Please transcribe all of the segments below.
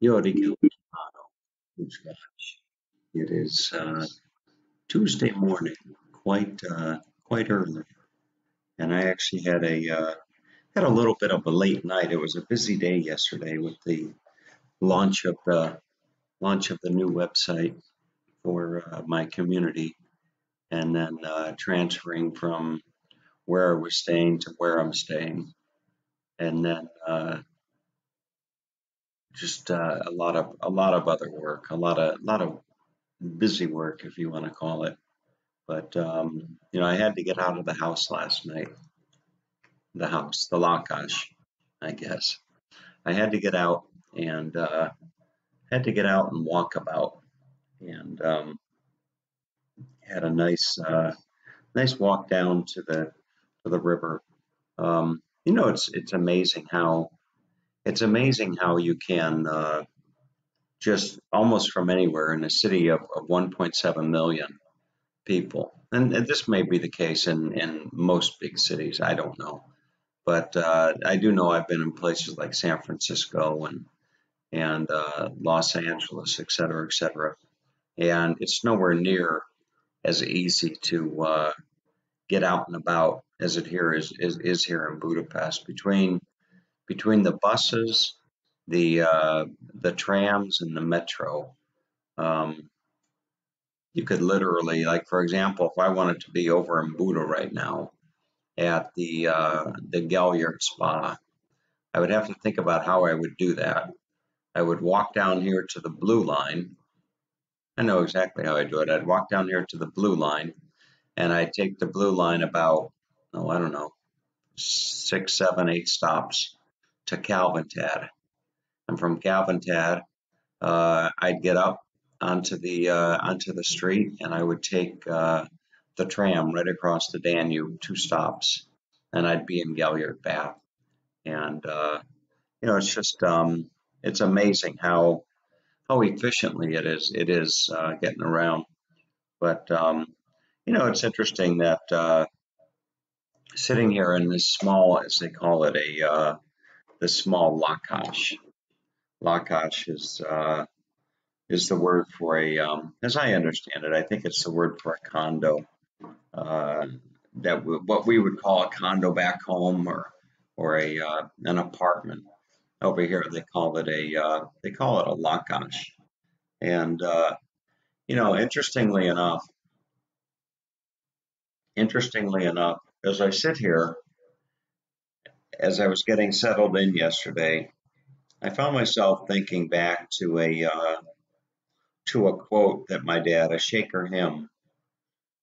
Yorick, it is Tuesday morning, quite early, and I actually had a little bit of a late night. It was a busy day yesterday with the launch of the launch of the new website for my community, and then transferring from where I was staying to where I'm staying, and then just a lot of other work, a lot of busy work, if you want to call it. But I had to get out of the house last night. The Lakash, I guess. I had to get out and walk about, and had a nice walk down to the river. It's amazing how you can just almost from anywhere in a city of 1.7 million people, and this may be the case in most big cities. I don't know. But I do know I've been in places like San Francisco and Los Angeles, et cetera, et cetera. And it's nowhere near as easy to get out and about as it here is here in Budapest. Between the buses, the trams, and the metro, um, you could literally, like for example, if I wanted to be over in Buda right now at the Galliard Spa, I would have to think about how I would do that. I would walk down here to the blue line. I know exactly how I do it. I'd walk down here to the blue line, and I'd take the blue line about, oh, I don't know, 6, 7, 8 stops to Calvintad. And from Calvintad, I'd get up onto the street, and I would take the tram right across the Danube, 2 stops, and I'd be in Galliard Bath. And it's just it's amazing how efficiently it is getting around. But it's interesting that sitting here in this small, as they call it, this small lakash. Lakash is the word for as I understand it, I think it's the word for a condo. Uh, what we would call a condo back home, or an apartment. Over here, they call it a lakash. And interestingly enough, as I sit here, as I was getting settled in yesterday, I found myself thinking back to a quote that my dad, a Shaker hymn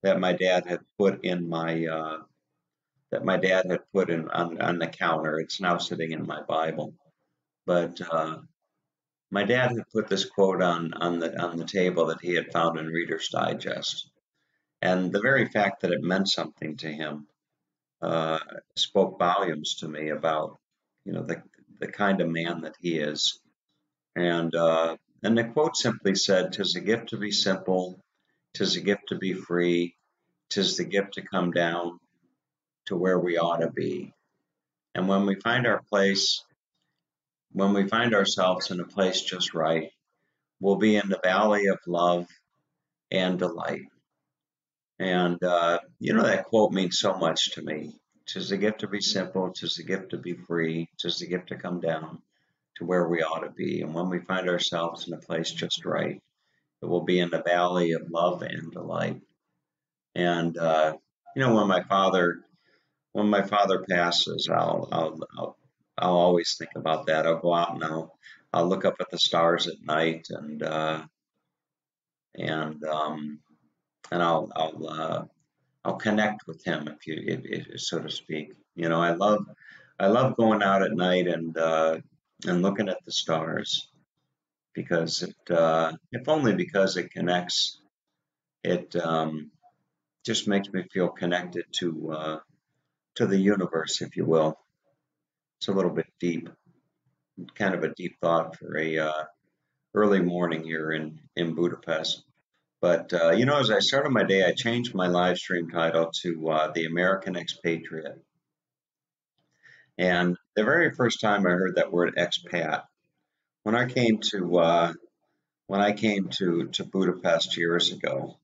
that my dad had put in my that my dad had put in on the counter. It's now sitting in my Bible, but my dad had put this quote on the table that he had found in Reader's Digest, and the very fact that it meant something to him uh, spoke volumes to me about the kind of man that he is. And the quote simply said, "'Tis a gift to be simple, 'tis a gift to be free, 'tis the gift to come down to where we ought to be." And when we find ourselves in a place just right, we'll be in the valley of love and delight. And that quote means so much to me. "'Tis a gift to be simple, 'tis a gift to be free, 'tis the gift to come down to where we ought to be." And when we find ourselves in a place just right, it will be in the valley of love and delight. And when my father passes, I'll always think about that. I'll go out and I'll look up at the stars at night, and I'll connect with him, so to speak. I love going out at night and looking at the stars, because if only because it connects, it just makes me feel connected to the universe, if you will. It's a little bit deep, kind of a deep thought for a early morning here in Budapest. But as I started my day, I changed my live stream title to "The American Expatriate." And the very first time I heard that word expat when I came to Budapest years ago,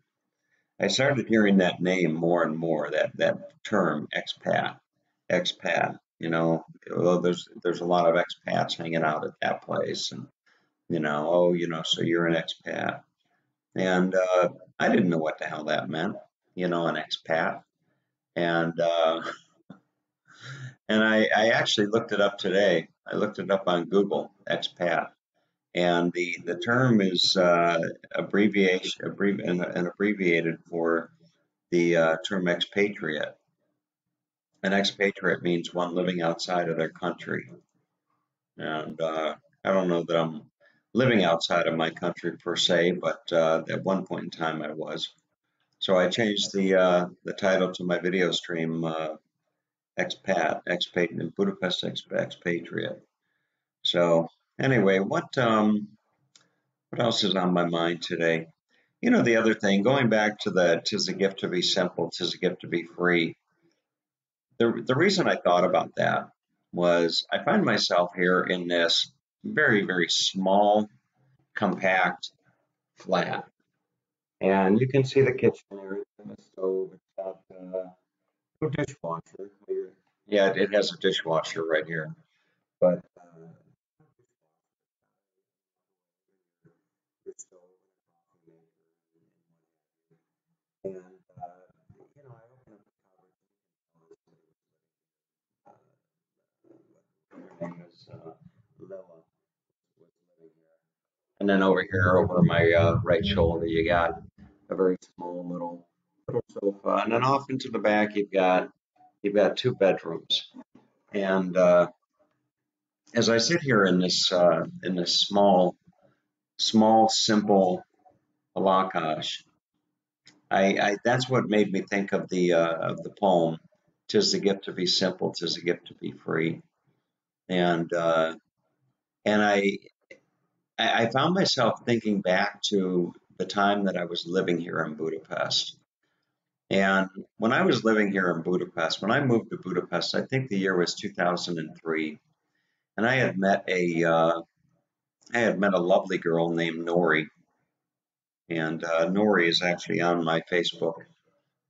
I started hearing that name more and more. That term, expat, expat. Well, there's a lot of expats hanging out at that place, and oh, so you're an expat, and I didn't know what the hell that meant, an expat, and I actually looked it up today. I looked it up on Google, expat, and the term is and abbreviated for the term expatriate. An expatriate means one living outside of their country, and I don't know that I'm living outside of my country per se, but at one point in time I was. So I changed the title to my video stream, expat, Budapest expatriate. So anyway, what else is on my mind today? The other thing, going back to the "'tis a gift to be simple, 'tis a gift to be free." The reason I thought about that was I find myself here in this very, very small, compact flat, and you can see the kitchen area and the stove. It's got no dishwasher. Yeah, it has a dishwasher right here, but your stove and I open up the cupboard. Her name is Lila. Was living here. And then over here, over my right shoulder, you got a very small little sofa, and then off into the back, you've got two bedrooms. And as I sit here in this small, simple halakash, I that's what made me think of the poem. "'Tis the gift to be simple, 'tis the gift to be free." And and I found myself thinking back to the time that I was living here in Budapest. And when I was living here in Budapest, when I moved to Budapest, I think the year was 2003, and I had met a lovely girl named Nori, and Nori is actually on my Facebook.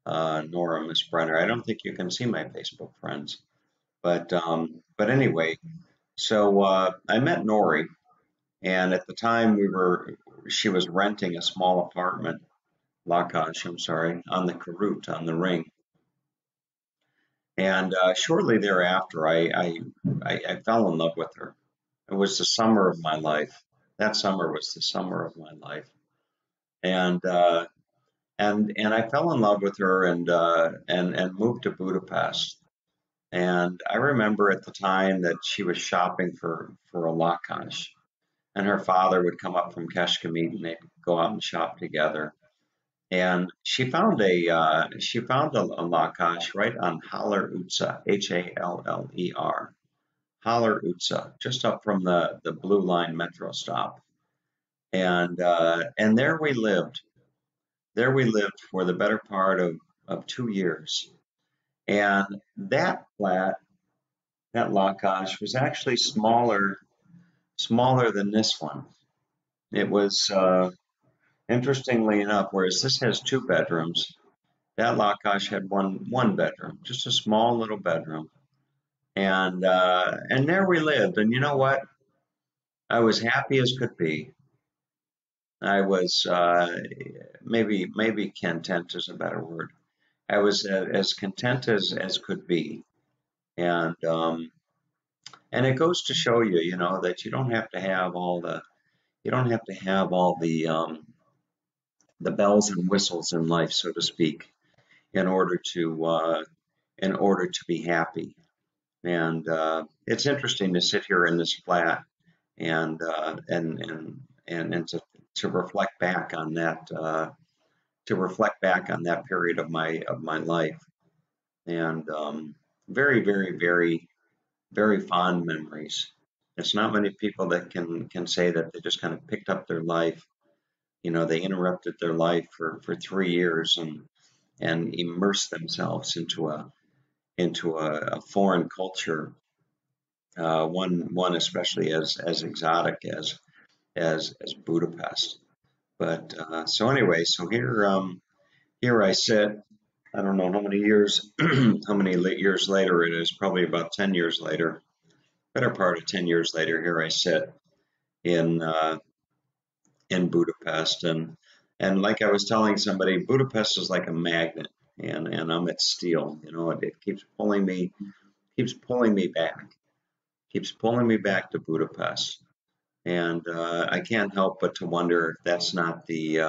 Nora Miss Brenner. I don't think you can see my Facebook friends, but anyway, so I met Nori, and at the time she was renting a small apartment, Lakash, I'm sorry, on the Karut, on the ring. And shortly thereafter, I fell in love with her. It was the summer of my life. That summer was the summer of my life, and I fell in love with her, and moved to Budapest. And I remember at the time that she was shopping for a lakash, and her father would come up from Keshkemét, and they'd go out and shop together. And she found a lakash right on Haller Utsa, Haller, Haller Utsa, just up from the Blue Line metro stop. And there we lived. There we lived for the better part of 2 years. And that flat, that lakash, was actually smaller than this one. It was, interestingly enough, whereas this has two bedrooms, that lakash had one bedroom, just a small little bedroom. And there we lived. And you know what? I was happy as could be. I was maybe content is a better word. I was as content as could be. And and it goes to show you, that you don't have to have all the bells and whistles in life, so to speak, in order to be happy. And it's interesting to sit here in this flat and to reflect back on that period of my life, and very, very, very, very fond memories. It's not many people that can say that they just kind of picked up their life. They interrupted their life for 3 years, and immersed themselves into a foreign culture, one especially as exotic as Budapest. But so anyway, so here I sit. I don't know how many years how many years later it is. Probably about 10 years later. Better part of 10 years later, here I sit in Budapest, and like I was telling somebody, Budapest is like a magnet, and I'm at steel. You know, it keeps pulling me back, keeps pulling me back to Budapest, and I can't help but to wonder if that's not the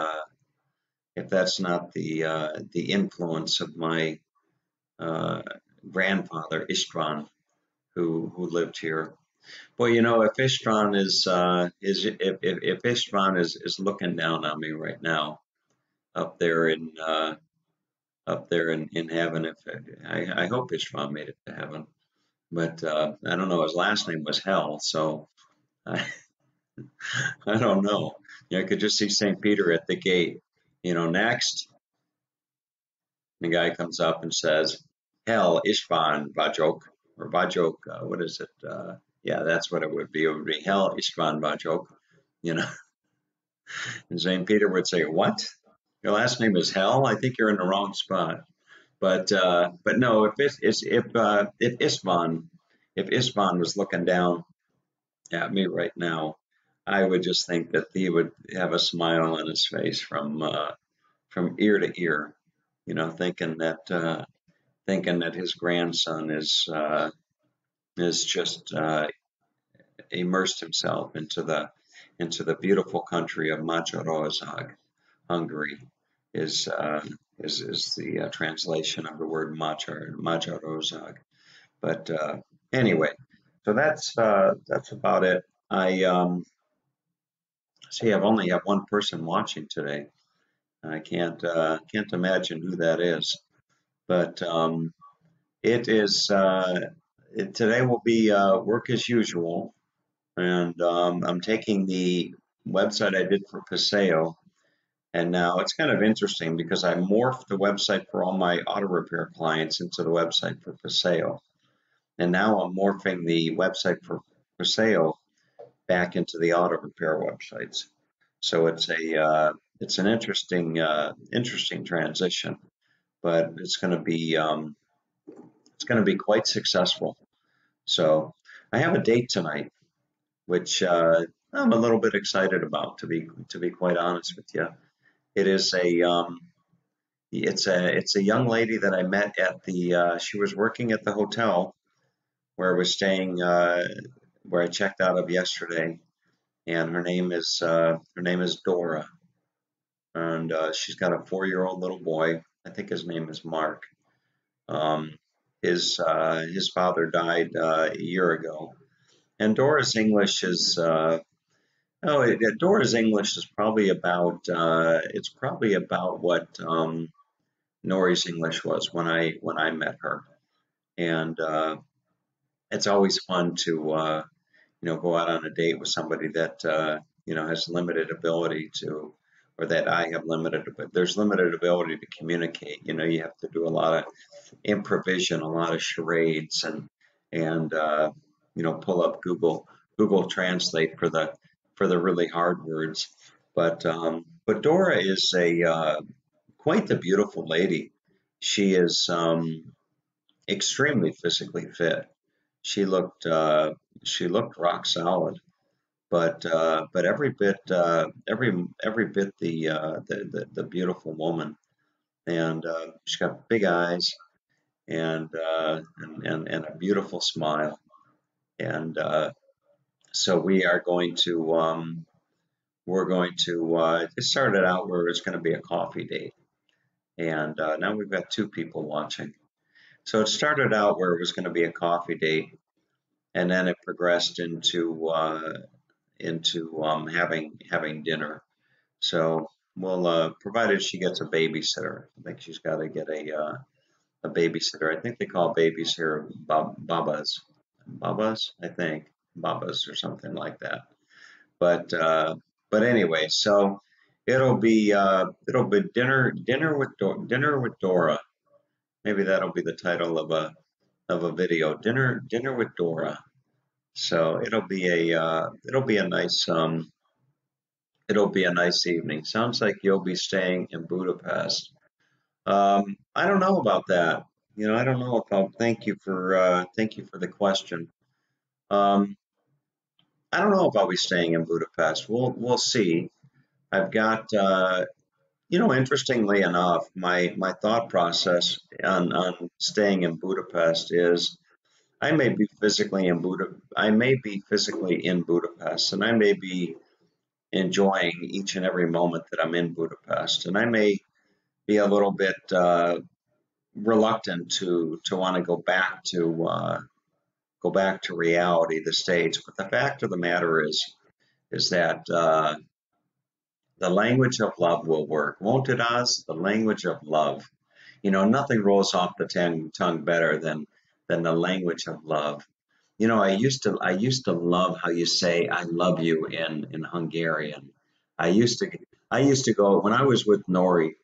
influence of my uh, grandfather Istvan, who lived here. Well, you know, if Istvan is if Istvan is looking down on me right now up there in heaven, if I hope Istvan made it to heaven, but I don't know. His last name was Hell, so I, I don't know. You know, I could just see St. Peter at the gate. You know, next the guy comes up and says, "Hell, Istvan Bajok or Bajok. What is it? Yeah, that's what it would be. It would be Hell, Istvan Bajok." You know, and St. Peter would say, "What? Your last name is Hell? I think you're in the wrong spot." But no, if Istvan was looking down at me right now, I would just think that he would have a smile on his face from ear to ear, you know, thinking that his grandson is just immersed himself into the beautiful country of Magyarország, Hungary, is uh, is the translation of the word Magyarország. But anyway, so that's about it. I see. I've only have one person watching today. I can't imagine who that is. But it is today will be work as usual, and I'm taking the website I did for Paseo, and now it's kind of interesting because I morphed the website for all my auto repair clients into the website for Paseo, and now I'm morphing the website for Paseo back into the auto repair websites. So it's an interesting transition, but it's going to be quite successful. So I have a date tonight, which I'm a little bit excited about, to be quite honest with you. It is it's a young lady that I met at the she was working at the hotel where I was staying where I checked out of yesterday, and her name is Dora, and she's got a 4-year-old little boy. I think his name is Mark. Um, his father died a year ago, and Dora's English is Dora's English is probably about it's probably about what Nori's English was when I met her, and it's always fun to you know, go out on a date with somebody that you know, has limited ability to, or that I have limited, but there's limited ability to communicate. You know, you have to do a lot of improvisation, a lot of charades, and you know, pull up Google Translate for the really hard words. But Dora is a quite the beautiful lady. She is extremely physically fit. She looked uh, she looked rock solid, but every bit the beautiful woman, and she's got big eyes and a beautiful smile, and so we're going to it started out where it's going to be a coffee date, and now we've got two people watching. So it started out where it was going to be a coffee date, and then it progressed into having dinner. So we'll provided she gets a babysitter. I think she's got to get a babysitter. I think they call babies here babas, babas. I think babas or something like that. But anyway, so it'll be dinner with Dora. Maybe that'll be the title of a video. Dinner with Dora. So it'll be a nice evening. Sounds like you'll be staying in Budapest. I don't know about that. I don't know if I'll thank you for the question. Um, I don't know if I'll be staying in Budapest. We'll see. I've got interestingly enough, my thought process on staying in Budapest is I may be physically in Budapest, and I may be enjoying each and every moment that I'm in Budapest, and I may be a little bit reluctant to want to go back to reality, the States. But the fact of the matter is that the language of love will work, won't it, Oz? The language of love. Nothing rolls off the tongue better than the language of love. I used to love how you say "I love you" in Hungarian. I used to I used to go when I was with Nori.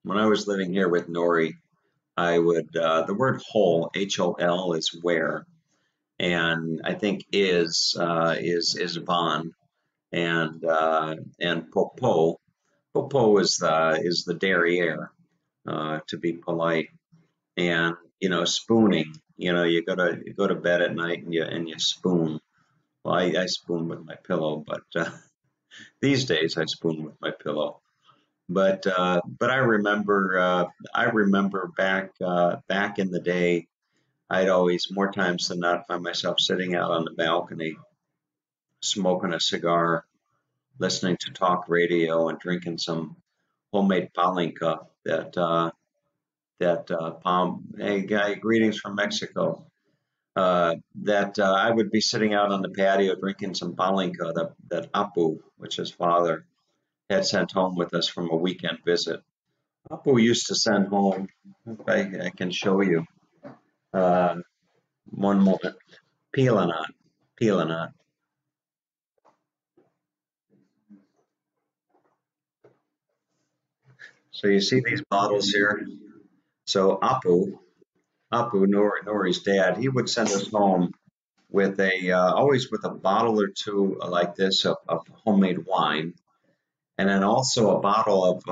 When I was living here with Nori, I would the word "hole" HOL is where, and I think is von, and popo is the derriere, to be polite, and spooning. You go to bed at night and you spoon. Well, I spoon with my pillow, but these days I spoon with my pillow. But I remember back in the day, I'd always more times than not find myself sitting out on the balcony, smoking a cigar, listening to talk radio, and drinking some homemade palinka. Hey guy, greetings from Mexico. That I would be sitting out on the patio drinking some palinka that Apu, which his father had sent home with us from a weekend visit. Apu used to send home. I can show you. Uh, One moment. Peelanot. Peelanot. So you see these bottles here? So Apu, Nori's dad, he would send us home with always with a bottle or two like this of homemade wine, and then also a bottle of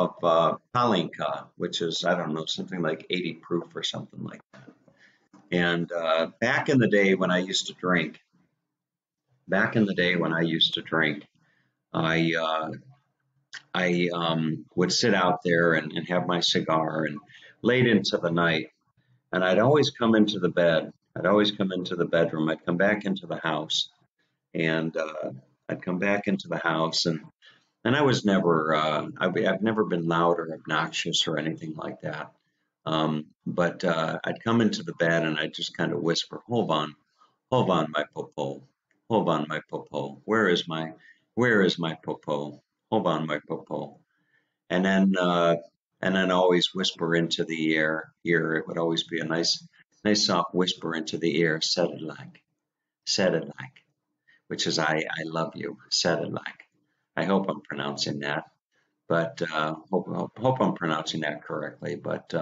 palinka, which is, I don't know, something like 80 proof or something like that. And back in the day when I used to drink, back in the day when I used to drink, I would sit out there and have my cigar and late into the night, and I'd always come into the bed. I'd always come into the bedroom. I'd come back into the house, and I'd come back into the house, and I was never, I've never been loud or obnoxious or anything like that. But I'd come into the bed and I'd just kind of whisper, hold on, my popo, hold on, my popo, where is my popo, hold on, my popo, and then always whisper into the ear. It would always be a nice soft whisper into the ear, said it like, which is I love you, said it like. I hope I'm pronouncing that, but hope I'm pronouncing that correctly. But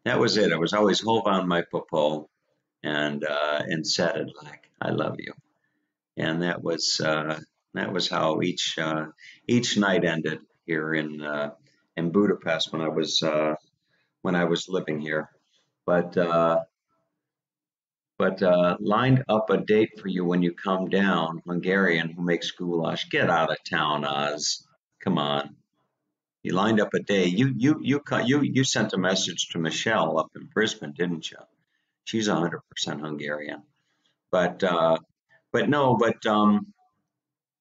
that was it. It was always hold on my popo and said it like I love you, and that was how each night ended here in Budapest when I was living here. But lined up a date for you when you come down, Hungarian who makes goulash. Get out of town, Oz. Come on. You lined up a day. You sent a message to Michelle up in Brisbane, didn't you? She's 100% Hungarian. But no, but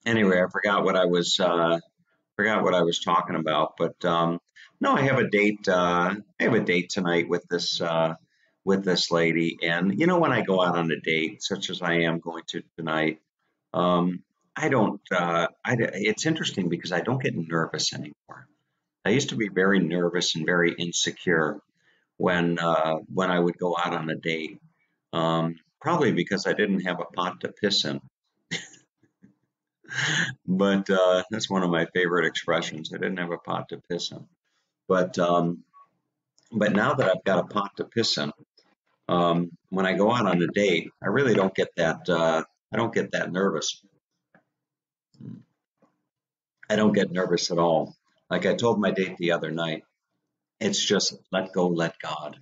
anyway, I forgot what I was talking about. But no, I have a date. I have a date tonight with this lady, and when I go out on a date, such as I am going to tonight, I don't. It's interesting because I don't get nervous anymore. I used to be very nervous and very insecure when I would go out on a date. Probably because I didn't have a pot to piss in. But that's one of my favorite expressions. I didn't have a pot to piss in. But now that I've got a pot to piss in, when I go out on a date, I really don't get that. I don't get that nervous. I don't get nervous at all. Like I told my date the other night, it's just let go, let God.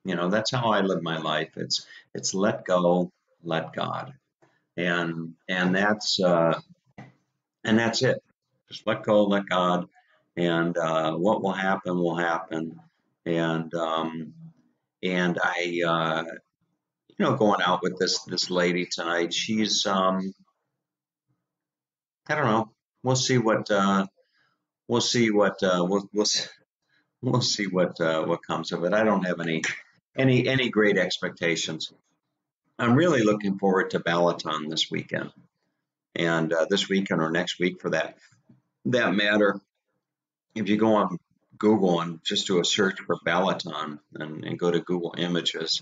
That's how I live my life. It's let go, let God, and that's it. Just let go, let God, and what will happen will happen. And I, going out with this lady tonight. She's I don't know. We'll see we'll see what comes of it. I don't have any great expectations. I'm really looking forward to Balaton this weekend, and this weekend or next week for that matter. If you go on Google and just do a search for Balaton and go to Google Images,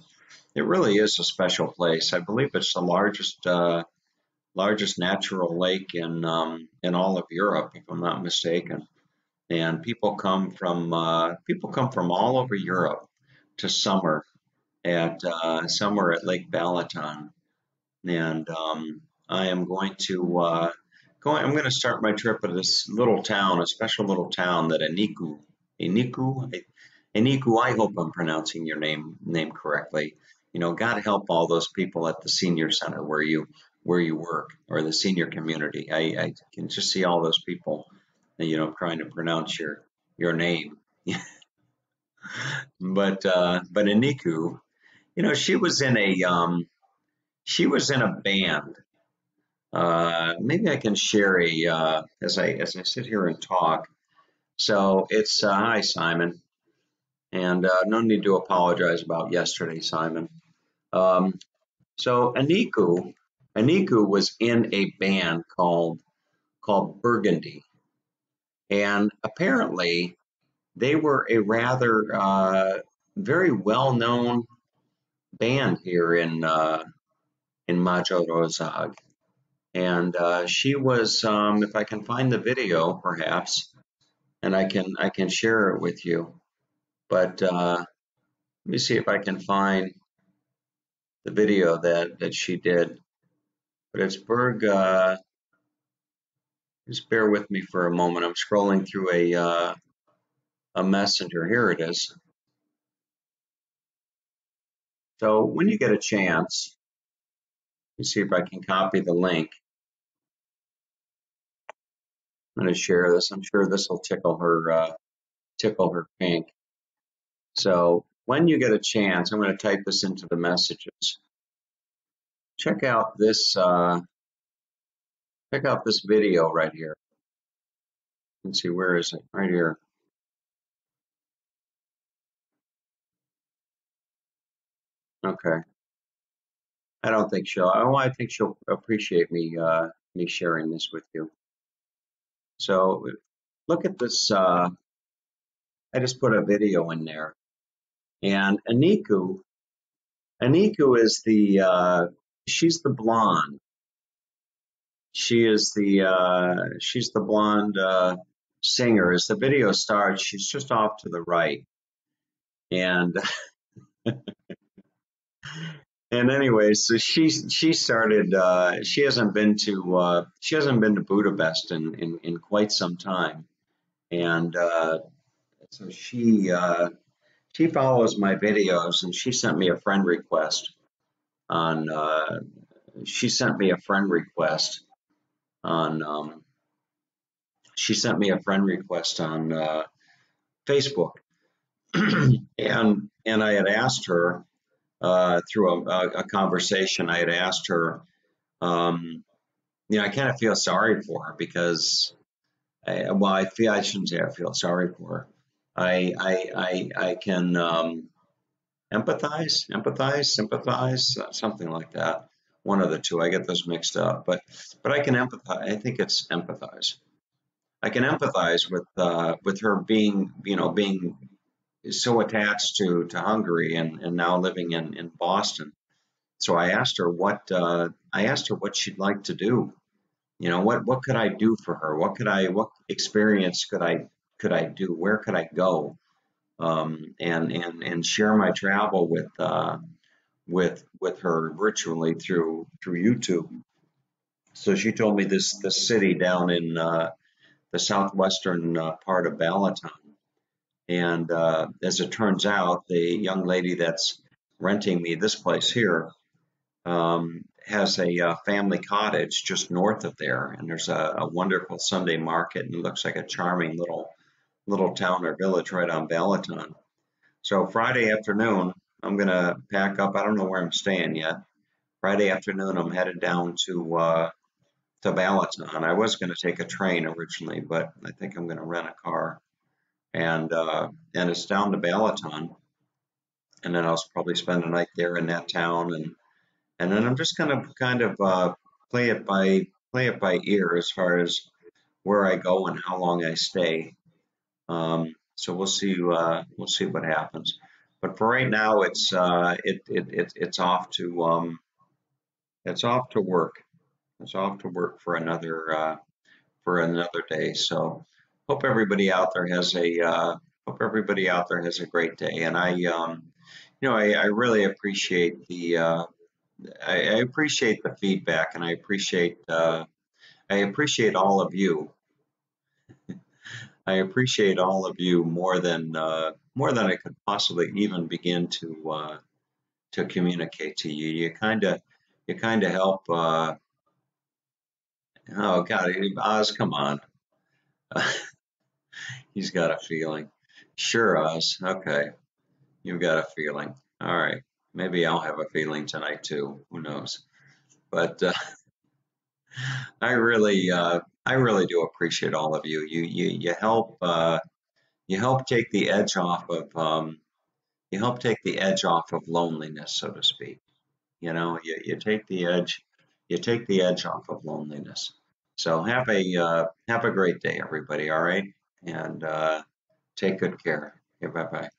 it really is a special place. I believe it's the largest natural lake in all of Europe, if I'm not mistaken. And people come from all over Europe to summer at Lake Balaton. And I am going to I'm going to start my trip at this little town, a special little town that Eniku, Eniku. I hope I'm pronouncing your name correctly. God help all those people at the senior center where you work, or the senior community. I can just see all those people, trying to pronounce your name. But Eniku, she was in a band. Maybe I can share as I sit here and talk. So it's hi, Simon, and no need to apologize about yesterday, Simon. Um, so Aniku was in a band called Burgundy, and apparently they were a rather very well-known band here in Magyarország. And she was, if I can find the video, perhaps, and I can share it with you. But let me see if I can find the video that she did. But it's Berg. Just bear with me for a moment. I'm scrolling through a messenger. Here it is. So when you get a chance, let me see if I can copy the link. I'm going to share this. I'm sure this will tickle her pink. So when you get a chance, I'm going to type this into the messages. Check out this video right here. Let's see, where is it? Right here. Okay. I don't think she'll. Oh, I think she'll appreciate me sharing this with you. So look at this. I just put a video in there, and Aniku is she's the blonde. She's the blonde singer. As the video starts, she's just off to the right, and and anyway, so she started. She hasn't been to Budapest in quite some time, and so she follows my videos, and she sent me a friend request on. She sent me a friend request on. She sent me a friend request on Facebook, and I had asked her through a conversation. I had asked her. I kind of feel sorry for her because, I shouldn't say I feel sorry for her. I can sympathize, something like that. One of the two. I get those mixed up, but I can empathize. I think it's empathize. I can empathize with her being so attached to Hungary and now living in Boston. So I asked her what she'd like to do. What could I do for her? What experience could I do? Where could I go? And share my travel with her virtually through YouTube. So she told me this city down in the southwestern part of Balaton. And as it turns out, the young lady that's renting me this place here has a family cottage just north of there, and there's a wonderful Sunday market, and it looks like a charming little town or village right on Balaton. So Friday afternoon, I'm gonna pack up. I don't know where I'm staying yet. Friday afternoon, I'm headed down to Balaton. I was gonna take a train originally, but I think I'm gonna rent a car, and it's down to Balaton, and then I'll probably spend a night there in that town, and then I'm just gonna kind of play it by play it by ear as far as where I go and how long I stay. So we'll see what happens. But for right now, it's off to work. It's off to work for another day. So hope everybody out there has a great day. And I really appreciate I appreciate the feedback, and I appreciate all of you. I appreciate all of you more than I could possibly even begin to communicate to you. You kind of help. Oh God, Oz, come on. He's got a feeling. Sure, Oz. Okay, you've got a feeling. All right, maybe I'll have a feeling tonight too. Who knows? But I really do appreciate all of you. You help take the edge off of you help take the edge off of loneliness, so to speak. You take the edge off of loneliness. So have a great day, everybody. All right, and take good care. Okay, bye bye.